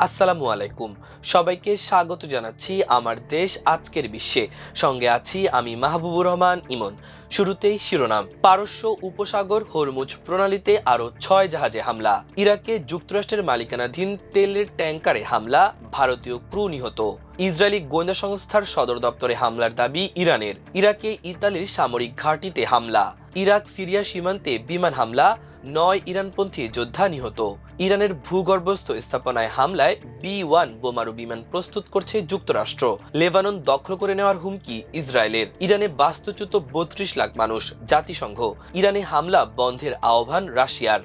আসসালামু আলাইকুম। সবাইকে স্বাগত জানাচ্ছি আমার দেশ আজকের বিশ্বে। সঙ্গে আছি আমি মাহবুবুর রহমান ইমন। শুরুতেই শিরোনাম। পারস্য উপসাগর হরমুজ প্রণালীতে আরও ৬ জাহাজে হামলা। ইরাকে যুক্তরাষ্ট্রের মালিকানাধীন তেলের ট্যাঙ্কারে হামলা, ভারতীয় ক্রু নিহত। ইসরায়েলি গোয়েন্দা সংস্থার সদর দপ্তরে হামলার দাবি ইরানের। ইরাকে ইতালির সামরিক ঘাঁটিতে হামলা। ইরাক সিরিয়া সীমান্তে বিমান হামলা, ৯ ইরানপন্থী যোদ্ধা নিহত। ইরানের ভূগর্ভস্থ স্থাপনায় হামলায় B-1 বোমারু বিমান প্রস্তুত করছে যুক্তরাষ্ট্র। লেবানন দখল করে নেওয়ার হুমকি ইসরায়েলের। ইরানে বাস্তুচ্যুত ৩২ লাখ মানুষ, জাতিসংঘ। ইরানে হামলা বন্ধের আহ্বান রাশিয়ার।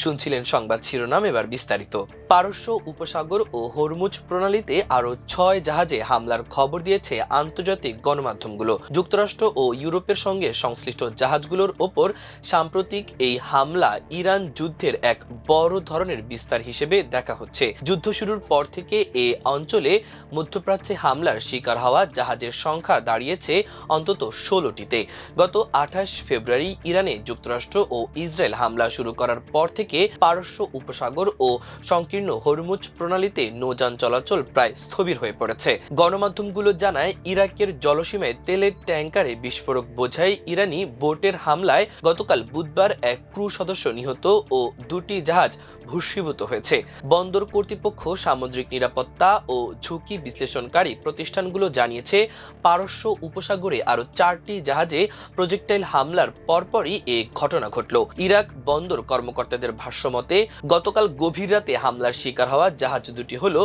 শুনছিলেন সংবাদ শিরোনাম, এবার বিস্তারিত। পারস্য উপসাগর ও হরমুজ প্রণালীতে আরও ৬ জাহাজে হামলার খবর দিয়েছে আন্তর্জাতিক গণমাধ্যমগুলো। যুক্তরাষ্ট্র ও ইউরোপের সঙ্গে সংশ্লিষ্ট জাহাজগুলোর ওপর সাম্প্রতিক এই হামলা ইরান যুদ্ধের এক বড় ধরনের বিস্তার হিসেবে দেখা হচ্ছে। যুদ্ধ শুরুর পর থেকে এ অঞ্চলে মধ্যপ্রাচ্যে হামলার শিকার হওয়া জাহাজের সংখ্যা দাঁড়িয়েছে অন্তত ১৬টিতে। গত ২৮ ফেব্রুয়ারি ইরানে যুক্তরাষ্ট্র ও ইসরায়েল হামলা শুরু করার পর থেকে পারস্য উপসাগর ও সংকীর্ণ হরমুজ প্রণালীতে নৌযান চলাচল প্রায় স্থবির হয়ে পড়েছে। গণমাধ্যমগুলো জানায়, ইরাকের জলসীমায় তেলের ট্যাঙ্কারে বিস্ফোরক বোঝাই ইরানি বোটের হামলায় গতকাল বুধবার এক ক্রু সদস্য নিহত ও ২টি জাহাজ ভস্মীভূত হয়েছে। বন্দর কর্তৃপক্ষ, সামুদ্রিক নিরাপত্তা ও ঝুঁকি বিশ্লেষণকারী প্রতিষ্ঠানগুলো জানিয়েছে, পারস্য উপসাগরে আরও ৪টি জাহাজে প্রজেক্টাইল হামলার পরপরই এ ঘটনা ঘটল। ইরাক বন্দর কর্মকর্তাদের ভাষ্যমতে, গতকাল গভীর রাতে হামলার শিকার হওয়া জাহাজ দুটি হল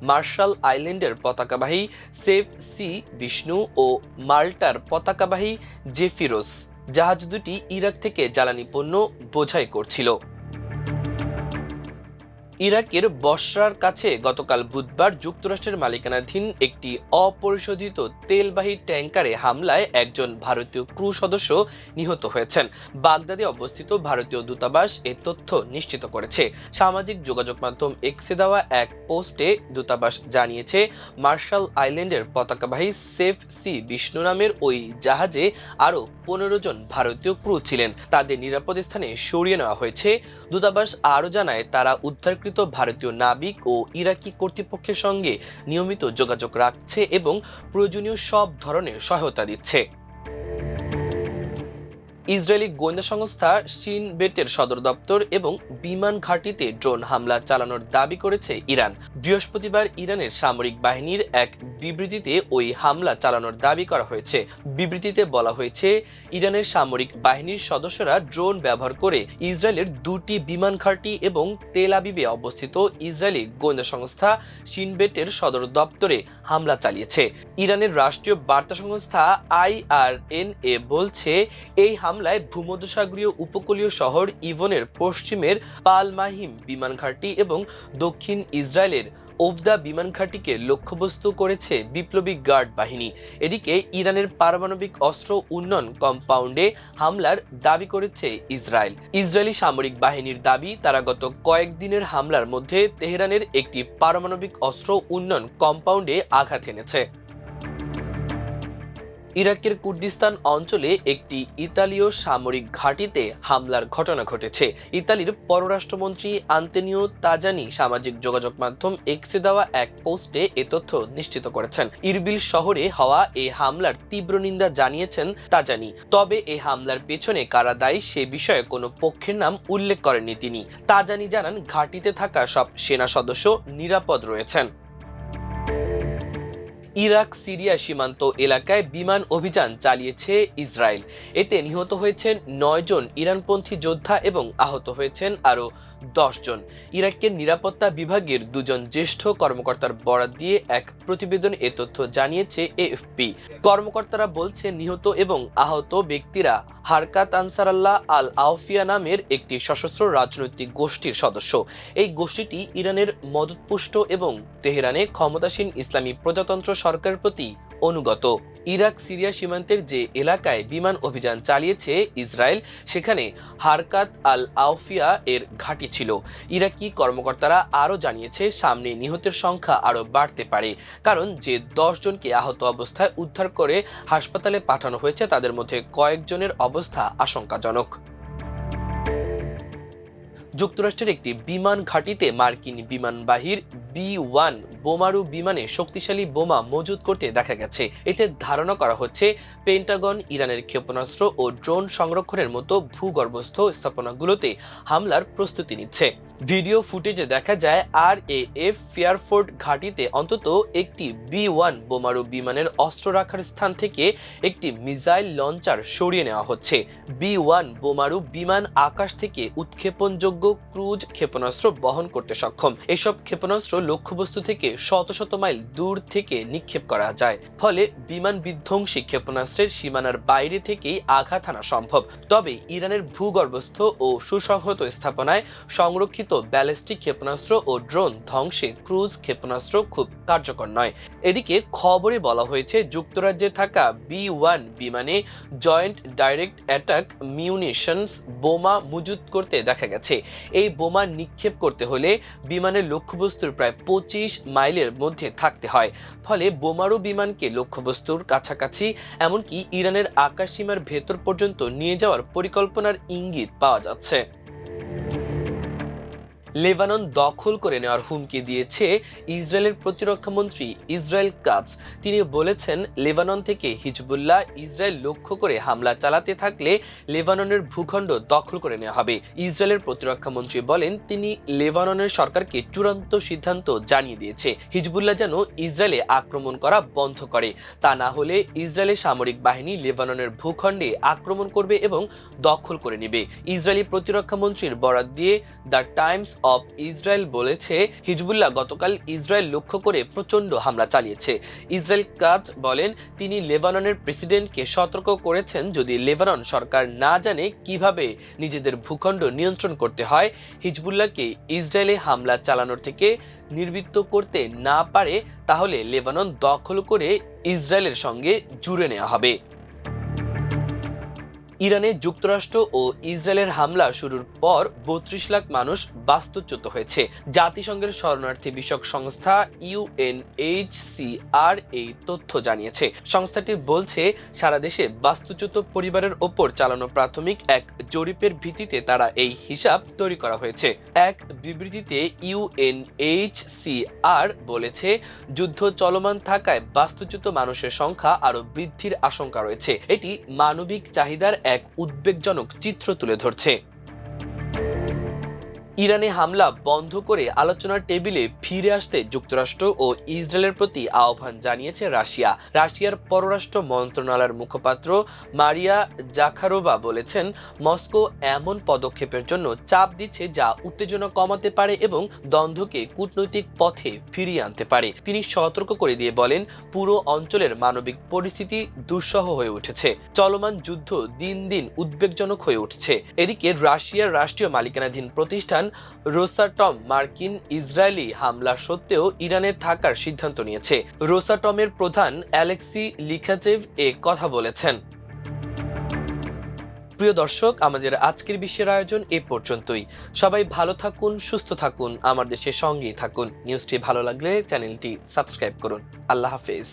মার্শাল আইল্যান্ডের পতাকাবাহী সেভ সি বিষ্ণু ও মাল্টার পতাকাবাহী জেফিরোস। জাহাজ দুটি ইরাক থেকে জ্বালানি পণ্য বোঝাই করছিল। ইরাকের বসরার কাছে গতকাল বুধবার যুক্তরাষ্ট্রের মালিকানাধীন একটি অপরিশোধিত তেলবাহী ট্যাঙ্কারে হামলায় একজন ভারতীয় ক্রু সদস্য নিহত হয়েছেন। বাগদাদে অবস্থিত ভারতীয় দূতাবাস এ তথ্য নিশ্চিত করেছে। সামাজিক যোগাযোগ মাধ্যম এক্সে দেওয়া এক পোস্টে দূতাবাস জানিয়েছে, মার্শাল আইল্যান্ডের পতাকাবাহী সেভ সি বিষ্ণু নামের ওই জাহাজে আরও ১৫ জন ভারতীয় ক্রু ছিলেন। তাদের নিরাপদ স্থানে সরিয়ে নেওয়া হয়েছে। দূতাবাস আরও জানায়, তারা উদ্ধার ভারতীয় নাবিক ও ইরাকি কর্তৃপক্ষের সঙ্গে নিয়মিত যোগাযোগ রাখছে এবং প্রয়োজনীয় সব ধরনের সহায়তা দিচ্ছে। ইসরায়েলি গোয়েন্দা সংস্থা শিন বেটের সদর দপ্তর এবং বিমান ঘাঁটিতে ড্রোন হামলা চালানোর দাবি করেছে ইরান। বৃহস্পতিবার ইরানের সামরিক বাহিনীর এক বিবৃতিতে ওই হামলা চালানোর দাবি করা হয়েছে। বিবৃতিতে বলা হয়েছে, ইরানের সামরিক বাহিনীর সদস্যরা ড্রোন ব্যবহার করে ইসরায়েলের ২টি বিমান ঘাঁটি এবং তেল আবিবে অবস্থিত ইসরায়েলি গোয়েন্দা সংস্থা শিন বেটের সদর দপ্তরে হামলা চালিয়েছে। ইরানের রাষ্ট্রীয় বার্তা সংস্থা IRNA বলছে, এই হামলায় ভূমধ্যসাগরীয় উপকূলীয় শহর ইভনের পশ্চিমের পালমাহিম বিমান ঘাঁটি এবং দক্ষিণ ইসরায়েলের ওভদা বিমান ঘাঁটিকে লক্ষ্যবস্তু করেছে বিপ্লবী গার্ড বাহিনী। এদিকে ইরানের পারমাণবিক অস্ত্র উন্নয়ন কম্পাউন্ডে হামলার দাবি করেছে ইসরায়েল। ইসরায়েলি সামরিক বাহিনীর দাবি, তারা গত কয়েকদিনের হামলার মধ্যে তেহরানের একটি পারমাণবিক অস্ত্র উন্নয়ন কম্পাউন্ডে আঘাত এনেছে। ইরাকের কুর্দিস্তান অঞ্চলে একটি ইতালীয় সামরিক ঘাঁটিতে হামলার ঘটনা ঘটেছে। ইতালির পররাষ্ট্রমন্ত্রী আন্তোনিও তাজানি সামাজিক যোগাযোগ মাধ্যম এক্সে দেওয়া এক পোস্টে এ তথ্য নিশ্চিত করেছেন। ইরবিল শহরে হওয়া এই হামলার তীব্র নিন্দা জানিয়েছেন তাজানি। তবে এই হামলার পেছনে কারা দায়ী সে বিষয়ে কোনো পক্ষের নাম উল্লেখ করেননি তিনি। তাজানি জানান, ঘাঁটিতে থাকা সব সেনা সদস্য নিরাপদ রয়েছেন। ইরাক সিরিয়া সীমান্ত এলাকায় বিমান অভিযান চালিয়েছে ইসরায়েল। এতে নিহত হয়েছেন ৯ জন ইরানপন্থী যোদ্ধা এবং আহত হয়েছেন আরও ১০ জন। ইরাকের নিরাপত্তা বিভাগের ২ জন জ্যেষ্ঠ কর্মকর্তার বরাত দিয়ে এক প্রতিবেদনে এ তথ্য জানিয়েছে AFP। কর্মকর্তারা বলছেন, নিহত এবং আহত ব্যক্তিরা হারকাত আনসারাল্লাহ আল আওফিয়া নামের একটি সশস্ত্র রাজনৈতিক গোষ্ঠীর সদস্য। এই গোষ্ঠীটি ইরানের মদতপুষ্ট এবং তেহরানে ক্ষমতাসীন ইসলামী প্রজাতন্ত্র সরকারের প্রতি অনুগত। ইরাক সিরিয়া সীমান্তের যে এলাকায় বিমান অভিযান চালিয়েছে ইসরায়েল, সেখানে হারকাত আল আওফিয়া এর ঘাঁটি ছিল। ইরাকি কর্মকর্তারা আরও জানিয়েছে, সামনে নিহতের সংখ্যা আরও বাড়তে পারে, কারণ যে ১০ জনকে আহত অবস্থায় উদ্ধার করে হাসপাতালে পাঠানো হয়েছে তাদের মধ্যে কয়েকজনের অবস্থা আশঙ্কাজনক। যুক্তরাষ্ট্রের একটি বিমান ঘাঁটিতে মার্কিন বিমানবাহীর B-1 বোমারু বিমানে শক্তিশালী বোমা মজুত করতে দেখা গেছে। এতে ধারণা করা হচ্ছে পেন্টাগন ইরানের ক্ষেপণাস্ত্র ও ড্রোন সংরক্ষণের মতো ভূগর্ভস্থ স্থাপনাগুলোতে হামলার প্রস্তুতি নিচ্ছে। ভিডিও ফুটেজে দেখা যায় RAF ফেয়ারফোর্ড ঘাঁটিতে অন্তত একটি B-1 বোমারু বিমানের অস্ত্র রাখার স্থান থেকে একটি মিসাইল লঞ্চার সরিয়ে নেওয়া হচ্ছে। B-1 বোমারু বিমান আকাশ থেকে উৎক্ষেপণযোগ্য ক্রুজ ক্ষেপণাস্ত্র বহন করতে সক্ষম। এসব ক্ষেপণাস্ত্র লক্ষ্যবস্তু থেকে শত শত মাইল দূর থেকে নিক্ষেপ করা যায়, ফলে বিমান বিধ্বংসী ক্ষেপণাস্ত্রের সীমানার বাইরে থেকেই আঘাত হানা সম্ভব। তবে ইরানের ভূগর্ভস্থ ও সুসংহত স্থাপনায় সংরক্ষিত ব্যালিস্টিক ক্ষেপণাস্ত্র ও ড্রোন ধ্বংসে ক্রুজ ক্ষেপণাস্ত্র খুব কার্যকর নয়। এদিকে খবরে বলা হয়েছে যুক্তরাজ্যে থাকা B-1 বিমানে জয়েন্ট ডাইরেক্ট অ্যাটাক মিউনিশনস বোমা মজুত করতে দেখা গেছে। এই বোমা নিক্ষেপ করতে হলে বিমানের লক্ষ্যবস্তুর প্রায় 25 মাইলের মধ্যে থাকতে হয়, ফলে বোমারু বিমানকে লক্ষ্যবস্তুর কাছাকাছি এমনকি ইরানের আকাশসীমার ভেতর পর্যন্ত নিয়ে যাওয়ার পরিকল্পনার ইঙ্গিত পাওয়া যাচ্ছে। লেবানন দখল করে নেওয়ার হুমকি দিয়েছে ইসরায়েলের প্রতিরক্ষামন্ত্রী ইসরায়েল কাটজ। তিনি বলেছেন, লেবানন থেকে হিজবুল্লাহ ইসরায়েল লক্ষ্য করে হামলা চালাতে থাকলে লেবাননের ভূখণ্ড দখল করে নেওয়া হবে। ইসরায়েলের প্রতিরক্ষামন্ত্রী বলেন, তিনি লেবাননের সরকারকে চূড়ান্ত সিদ্ধান্ত জানিয়ে দিয়েছে হিজবুল্লাহ যেন ইসরায়েলে আক্রমণ করা বন্ধ করে। তা না হলে ইসরায়েলের সামরিক বাহিনী লেবাননের ভূখণ্ডে আক্রমণ করবে এবং দখল করে নেবে। ইসরায়েলি প্রতিরক্ষামন্ত্রীর বরাত দিয়ে দ্য টাইমস অফ ইসরায়েল বলেছে, হিজবুল্লাহ গতকাল ইসরায়েল লক্ষ্য করে প্রচণ্ড হামলা চালিয়েছে। ইসরায়েল কাটজ বলেন, তিনি লেবাননের প্রেসিডেন্টকে সতর্ক করেছেন, যদি লেবানন সরকার না জানে কিভাবে নিজেদের ভূখণ্ড নিয়ন্ত্রণ করতে হয়, হিজবুল্লাহকে ইসরায়েলে হামলা চালানোর থেকে নির্বৃত্ত করতে না পারে, তাহলে লেবানন দখল করে ইসরায়েলের সঙ্গে জুড়ে নেওয়া হবে। ইরানে যুক্তরাষ্ট্র ও ইসরায়েলের হামলা শুরুর পর 32 লাখ মানুষ বাস্তুচ্যুত হয়েছে। জাতিসংঘের শরণার্থী বিষয়ক সংস্থা UNHCR এই তথ্য জানিয়েছে। সংস্থাটি বলছে, সারা দেশে বাস্তুচ্যুত পরিবারের ওপর চালানো প্রাথমিক এক জরিপের ভিত্তিতে তারা এই হিসাব তৈরি করা হয়েছে। এক বিবৃতিতে UNHCR বলেছে, যুদ্ধ চলমান থাকায় বাস্তুচ্যুত মানুষের সংখ্যা আরও বৃদ্ধির আশঙ্কা রয়েছে। এটি মানবিক চাহিদার এক উদ্বেগজনক চিত্র তুলে ধরছে। ইরানে হামলা বন্ধ করে আলোচনার টেবিলে ফিরে আসতে যুক্তরাষ্ট্র ও ইসরায়েলের প্রতি আহ্বান জানিয়েছে রাশিয়া। রাশিয়ার পররাষ্ট্র মন্ত্রণালয়ের মুখপাত্র মারিয়া জাখারোভা বলেছেন, মস্কো এমন পদক্ষেপের জন্য চাপ দিচ্ছে যা উত্তেজনা কমাতে পারে এবং দ্বন্দ্বকে কূটনৈতিক পথে ফিরিয়ে আনতে পারে। তিনি সতর্ক করে দিয়ে বলেন, পুরো অঞ্চলের মানবিক পরিস্থিতি দুঃসহ হয়ে উঠেছে। চলমান যুদ্ধ দিন দিন উদ্বেগজনক হয়ে উঠছে। এদিকে রাশিয়ার রাষ্ট্রীয় মালিকানাধীন প্রতিষ্ঠান রোসাটম মার্কিন ইসরায়েলি হামলা সত্ত্বেও ইরানে থাকার সিদ্ধান্ত নিয়েছে। রোসাটমের প্রধান অ্যালেক্সি লিখাচেভ এ কথা বলেছেন। প্রিয় দর্শক, আমাদের আজকের বিশ্বের আয়োজন এ পর্যন্তই। সবাই ভালো থাকুন, সুস্থ থাকুন, আমার দেশের সঙ্গেই থাকুন। নিউজটি ভালো লাগলে চ্যানেলটি সাবস্ক্রাইব করুন। আল্লাহ হাফেজ।